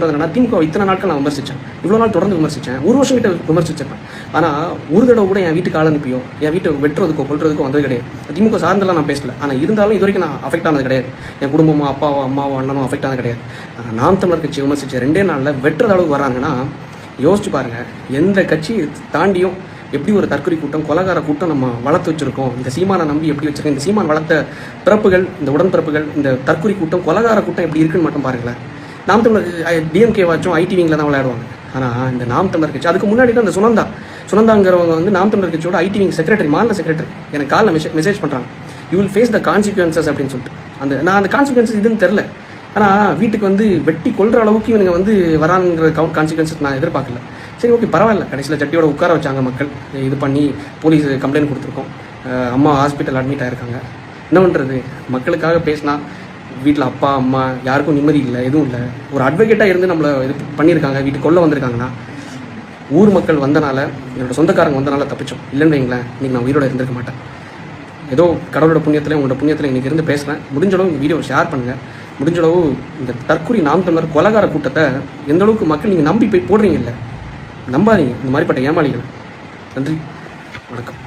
சொல்கிறது என்னன்னா, திமுக இத்தனை நாட்கள் நான் விமர்சித்தேன், இவ்வளோ நாள் தொடர்ந்து விமர்சித்தேன், ஒரு வருஷம் கிட்ட விமர்சிச்சிருப்பேன். ஆனால் ஒரு தடவை கூட என் வீட்டுக்கு ஆள் அனுப்பியோ என் வீட்டை வெட்டுறதுக்கோ கொள்றதுக்கோ வந்தது கிடையாது. திமுக சார்ந்தெல்லாம் நான் பேசல. ஆனால் இருந்தாலும் இது வரைக்கும் நான் அஃபெக்ட் ஆனது கிடையாது. என் குடும்பமோ அப்பாவோ அம்மாவோ அண்ணனோ அஃபெக்ட் ஆனது கிடையாது. ஆனால் நாம் தமிழர் கட்சி விமர்சித்த 2 நாளில் வெட்டுறது அளவுக்கு வராங்கன்னா யோசிச்சு பாருங்கள். எந்த கட்சியை தாண்டியும் எப்படி ஒரு தற்கொலை கூட்டம், கொலகார கூட்டம் நம்ம வளர்த்து வச்சுருக்கோம். இந்த சீமானை நம்பி எப்படி வச்சுருக்கோம், இந்த சீமான் வளர்த்த பிறப்புகள், இந்த உடன்பிறப்புகள், இந்த தற்கொலை கூட்டம், கொலகார கூட்டம் எப்படி இருக்குன்னு மட்டும் பாருங்களேன். நாம் தமிழர் டிஎம்கே வாச்சும் ஐடி விங்கில் தான் விளையாடுவாங்க. ஆனால் இந்த நாம் தமிழர் கட்சி, அதுக்கு முன்னாடி தான் இந்த சுனந்தாங்கிறவங்க வந்து நாம் தமிழர் கட்சியோட ஐடி விங் செக்ரட்டரி, மாநில செக்ரட்டரி, எனக்கு காலில் மெசேஜ் பண்ணுறாங்க, you will face the consequences அப்படின்னு சொல்லிட்டு. நான் அந்த கான்சிக்வன்சஸ் இதுன்னு தெரில. ஆனால் வீட்டுக்கு வந்து வெட்டி கொள்கிற அளவுக்கு இவங்க வந்து வராங்கிற கான்சிக்வன்சஸ் நான் எதிர்பார்க்கல. சரி, ஓகே, பரவாயில்ல. கடைசியில் சட்டியோட உட்கார வச்சாங்க மக்கள். இது பண்ணி போலீஸ் கம்ப்ளைண்ட் கொடுத்துருக்கோம். அம்மா ஹாஸ்பிட்டல் அட்மிட் ஆகிருக்காங்க. என்ன பண்ணுறது? மக்களுக்காக பேசினா வீட்டில் அப்பா அம்மா யாருக்கும் நிம்மதி இல்லை, எதுவும் இல்லை. ஒரு அட்வொகேட்டாக இருந்து நம்மளை இது பண்ணியிருக்காங்க, வீட்டுக்கு கொள்ள வந்திருக்காங்கன்னா, ஊர் மக்கள் வந்தனால, என்னோடய சொந்தக்காரங்க வந்தனால தப்பிச்சோம். இல்லைன்னு வைங்களேன், இன்றைக்கி நான் உயிரோடு இருந்திருக்க மாட்டேன். ஏதோ கடவுளோட புண்ணியத்தில், உங்களோட புண்ணியத்தில் இன்றைக்கி இருந்து பேசுகிறேன். முடிஞ்சளவு இந்த வீடியோவை ஷேர் பண்ணுங்கள். முடிஞ்சளவு இந்த தற்கொலை நாம் தமிழர் கொலகார கூட்டத்தை எந்த அளவுக்கு மக்கள் நீங்கள் நம்பி போய் போடுறீங்க இல்லை, நம்பாதீங்க இந்த மாதிரிப்பட்ட ஏமாளிகள். நன்றி, வணக்கம்.